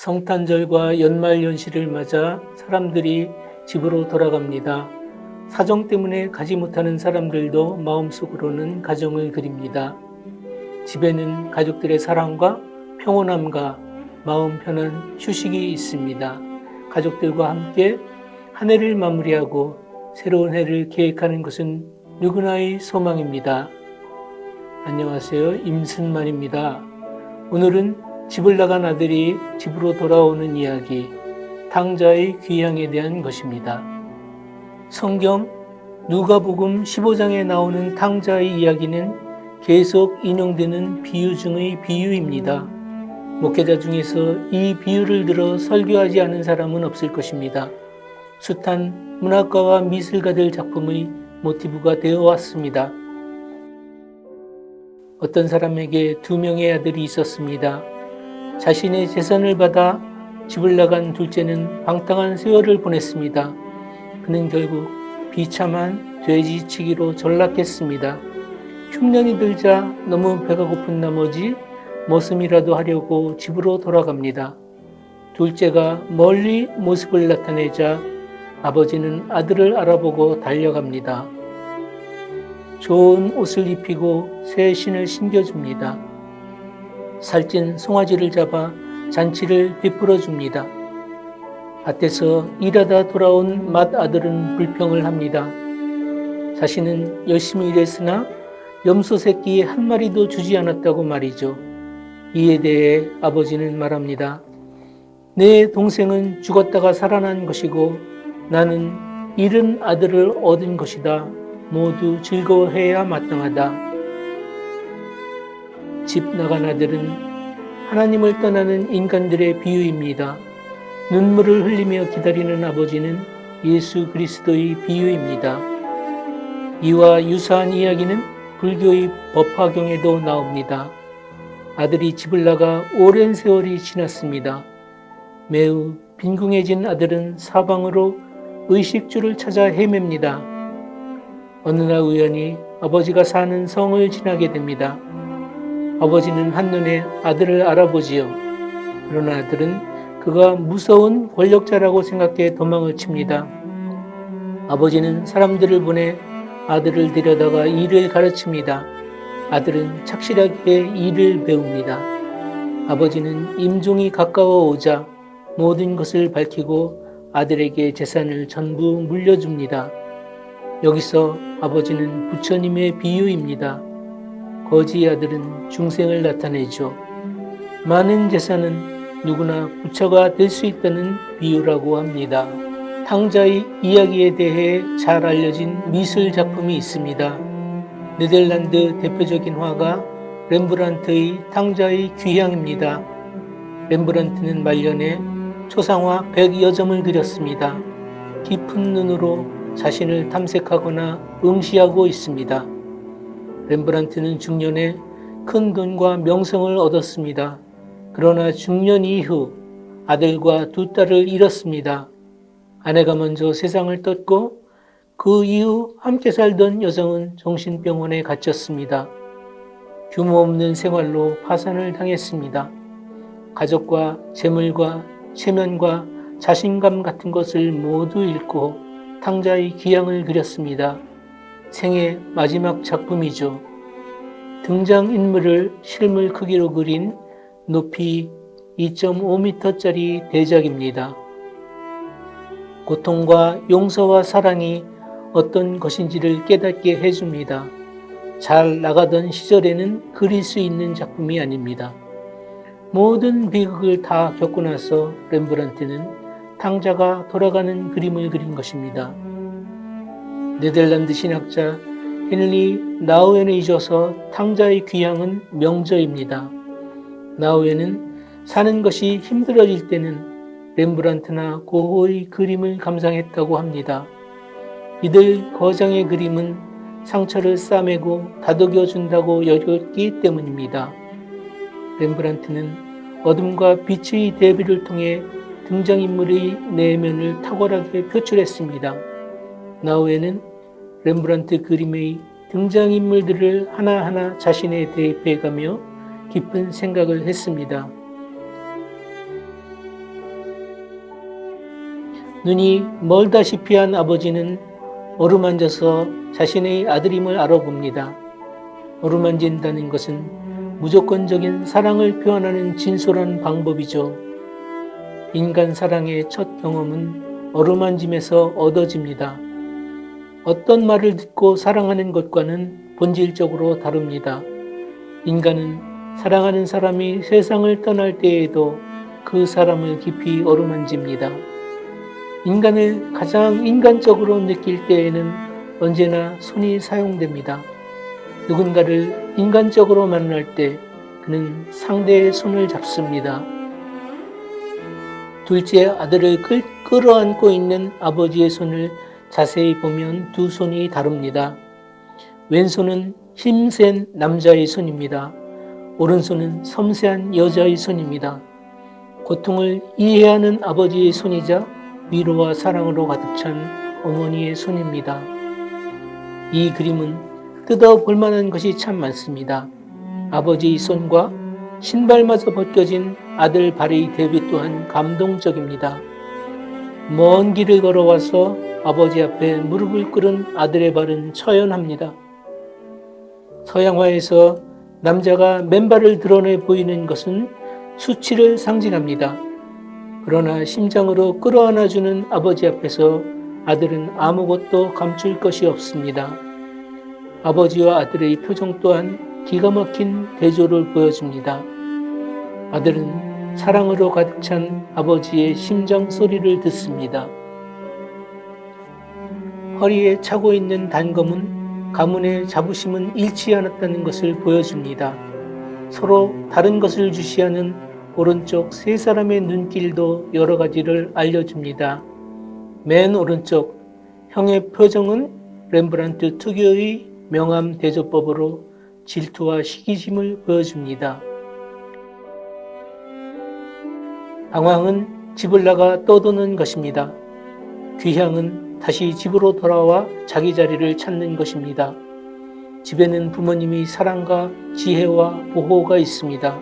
성탄절과 연말연시를 맞아 사람들이 집으로 돌아갑니다. 사정 때문에 가지 못하는 사람들도 마음속으로는 가정을 그립니다. 집에는 가족들의 사랑과 평온함과 마음 편한 휴식이 있습니다. 가족들과 함께 한 해를 마무리하고 새로운 해를 계획하는 것은 누구나의 소망입니다. 안녕하세요. 임순만입니다. 오늘은 집을 나간 아들이 집으로 돌아오는 이야기, 탕자의 귀향에 대한 것입니다. 성경 누가복음 15장에 나오는 탕자의 이야기는 계속 인용되는 비유 중의 비유입니다. 목회자 중에서 이 비유를 들어 설교하지 않은 사람은 없을 것입니다. 숱한 문학가와 미술가들 작품의 모티브가 되어 왔습니다. 어떤 사람에게 2명의 아들이 있었습니다. 자신의 재산을 받아 집을 나간 둘째는 방탕한 세월을 보냈습니다. 그는 결국 비참한 돼지치기로 전락했습니다. 흉년이 들자 너무 배가 고픈 나머지 머슴이라도 하려고 집으로 돌아갑니다. 둘째가 멀리 모습을 나타내자 아버지는 아들을 알아보고 달려갑니다. 좋은 옷을 입히고 새 신을 신겨줍니다. 살찐 송아지를 잡아 잔치를 베풀어 줍니다. 밭에서 일하다 돌아온 맏아들은 불평을 합니다. 자신은 열심히 일했으나 염소 새끼 한 마리도 주지 않았다고 말이죠. 이에 대해 아버지는 말합니다. 내 동생은 죽었다가 살아난 것이고 나는 잃은 아들을 얻은 것이다. 모두 즐거워해야 마땅하다. 집 나간 아들은 하나님을 떠나는 인간들의 비유입니다. 눈물을 흘리며 기다리는 아버지는 예수 그리스도의 비유입니다. 이와 유사한 이야기는 불교의 법화경에도 나옵니다. 아들이 집을 나가 오랜 세월이 지났습니다. 매우 빈궁해진 아들은 사방으로 의식주를 찾아 헤맵니다. 어느 날 우연히 아버지가 사는 성을 지나게 됩니다. 아버지는 한눈에 아들을 알아보지요. 그러나 아들은 그가 무서운 권력자라고 생각해 도망을 칩니다. 아버지는 사람들을 보내 아들을 데려다가 일을 가르칩니다. 아들은 착실하게 일을 배웁니다. 아버지는 임종이 가까워 오자 모든 것을 밝히고 아들에게 재산을 전부 물려줍니다. 여기서 아버지는 부처님의 비유입니다. 거지 아들은 중생을 나타내죠. 많은 재산은 누구나 부처가 될 수 있다는 비유라고 합니다. 탕자의 이야기에 대해 잘 알려진 미술 작품이 있습니다. 네덜란드 대표적인 화가 렘브란트의 탕자의 귀향입니다. 렘브란트는 말년에 초상화 100여 점을 그렸습니다. 깊은 눈으로 자신을 탐색하거나 응시하고 있습니다. 렘브란트는 중년에 큰 돈과 명성을 얻었습니다. 그러나 중년 이후 아들과 2딸을 잃었습니다. 아내가 먼저 세상을 떴고 그 이후 함께 살던 여성은 정신병원에 갇혔습니다. 규모 없는 생활로 파산을 당했습니다. 가족과 재물과 체면과 자신감 같은 것을 모두 잃고 탕자의 귀향을 그렸습니다. 생애 마지막 작품이죠. 등장인물을 실물 크기로 그린 높이 2.5m짜리 대작입니다. 고통과 용서와 사랑이 어떤 것인지를 깨닫게 해줍니다. 잘 나가던 시절에는 그릴 수 있는 작품이 아닙니다. 모든 비극을 다 겪고 나서 렘브란트는 탕자가 돌아가는 그림을 그린 것입니다. 네덜란드 신학자 헨리 나우엔의 저서 탕자의 귀향은 명저입니다. 나우엔은 사는 것이 힘들어질 때는 렘브란트나 고호의 그림을 감상했다고 합니다. 이들 거장의 그림은 상처를 싸매고 다독여 준다고 여겼기 때문입니다. 렘브란트는 어둠과 빛의 대비를 통해 등장인물의 내면을 탁월하게 표출했습니다. 나우엔은 렘브란트 그림의 등장인물들을 하나하나 자신에 대입해가며 깊은 생각을 했습니다. 눈이 멀다시피 한 아버지는 어루만져서 자신의 아들임을 알아봅니다. 어루만진다는 것은 무조건적인 사랑을 표현하는 진솔한 방법이죠. 인간 사랑의 첫 경험은 어루만짐에서 얻어집니다. 어떤 말을 듣고 사랑하는 것과는 본질적으로 다릅니다. 인간은 사랑하는 사람이 세상을 떠날 때에도 그 사람을 깊이 어루만집니다. 인간을 가장 인간적으로 느낄 때에는 언제나 손이 사용됩니다. 누군가를 인간적으로 만날 때 그는 상대의 손을 잡습니다. 둘째 아들을 끌어안고 있는 아버지의 손을 자세히 보면 두 손이 다릅니다. 왼손은 힘센 남자의 손입니다. 오른손은 섬세한 여자의 손입니다. 고통을 이해하는 아버지의 손이자 위로와 사랑으로 가득 찬 어머니의 손입니다. 이 그림은 뜯어볼 만한 것이 참 많습니다. 아버지의 손과 신발마저 벗겨진 아들 발의 대비 또한 감동적입니다. 먼 길을 걸어와서 아버지 앞에 무릎을 꿇은 아들의 발은 처연합니다. 서양화에서 남자가 맨발을 드러내 보이는 것은 수치를 상징합니다. 그러나 심장으로 끌어안아주는 아버지 앞에서 아들은 아무것도 감출 것이 없습니다. 아버지와 아들의 표정 또한 기가 막힌 대조를 보여줍니다. 아들은 사랑으로 가득 찬 아버지의 심장 소리를 듣습니다. 허리에 차고 있는 단검은 가문의 자부심은 잃지 않았다는 것을 보여줍니다. 서로 다른 것을 주시하는 오른쪽 세 사람의 눈길도 여러 가지를 알려줍니다. 맨 오른쪽 형의 표정은 렘브란트 특유의 명암 대조법으로 질투와 시기심을 보여줍니다. 방황은 집을 나가 떠도는 것입니다. 귀향은 다시 집으로 돌아와 자기 자리를 찾는 것입니다. 집에는 부모님이 사랑과 지혜와 보호가 있습니다.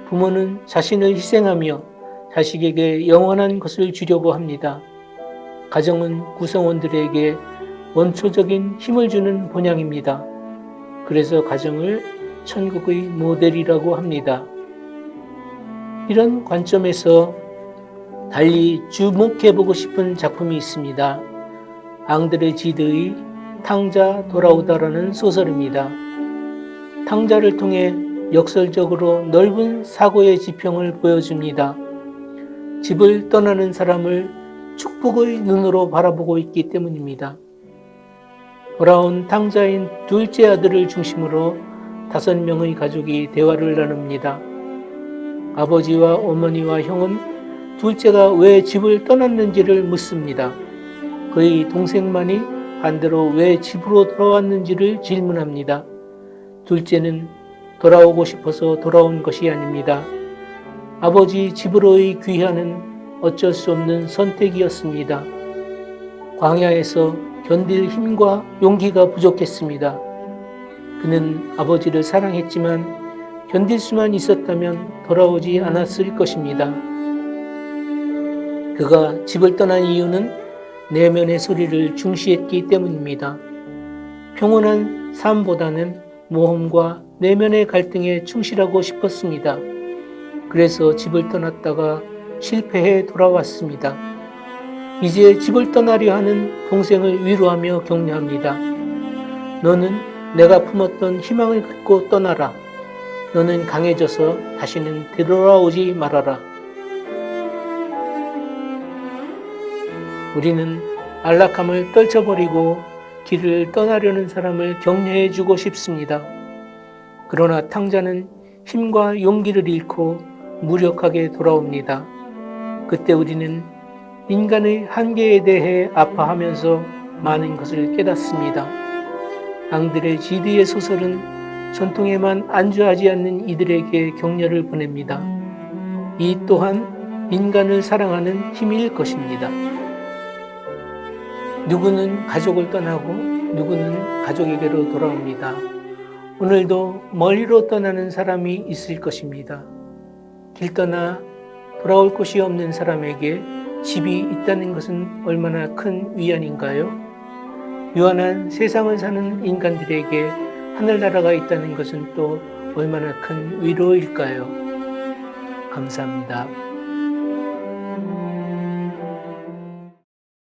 부모는 자신을 희생하며 자식에게 영원한 것을 주려고 합니다. 가정은 구성원들에게 원초적인 힘을 주는 본향입니다. 그래서 가정을 천국의 모델이라고 합니다. 이런 관점에서 달리 주목해보고 싶은 작품이 있습니다. 앙드레 지드의 탕자 돌아오다라는 소설입니다. 탕자를 통해 역설적으로 넓은 사고의 지평을 보여줍니다. 집을 떠나는 사람을 축복의 눈으로 바라보고 있기 때문입니다. 돌아온 탕자인 둘째 아들을 중심으로 5명의 가족이 대화를 나눕니다. 아버지와 어머니와 형은 둘째가 왜 집을 떠났는지를 묻습니다. 그의 동생만이 반대로 왜 집으로 돌아왔는지를 질문합니다. 둘째는 돌아오고 싶어서 돌아온 것이 아닙니다. 아버지 집으로의 귀환은 어쩔 수 없는 선택이었습니다. 광야에서 견딜 힘과 용기가 부족했습니다. 그는 아버지를 사랑했지만 견딜 수만 있었다면 돌아오지 않았을 것입니다. 그가 집을 떠난 이유는 내면의 소리를 중시했기 때문입니다. 평온한 삶보다는 모험과 내면의 갈등에 충실하고 싶었습니다. 그래서 집을 떠났다가 실패해 돌아왔습니다. 이제 집을 떠나려 하는 동생을 위로하며 격려합니다. 너는 내가 품었던 희망을 갖고 떠나라. 너는 강해져서 다시는 되돌아오지 말아라. 우리는 안락함을 떨쳐버리고 길을 떠나려는 사람을 격려해주고 싶습니다. 그러나 탕자는 힘과 용기를 잃고 무력하게 돌아옵니다. 그때 우리는 인간의 한계에 대해 아파하면서 많은 것을 깨닫습니다. 앙드레 지드의 소설은 전통에만 안주하지 않는 이들에게 격려를 보냅니다. 이 또한 인간을 사랑하는 힘일 것입니다. 누구는 가족을 떠나고 누구는 가족에게로 돌아옵니다. 오늘도 멀리로 떠나는 사람이 있을 것입니다. 길 떠나 돌아올 곳이 없는 사람에게 집이 있다는 것은 얼마나 큰 위안인가요? 유한한 세상을 사는 인간들에게 하늘나라가 있다는 것은 또 얼마나 큰 위로일까요? 감사합니다.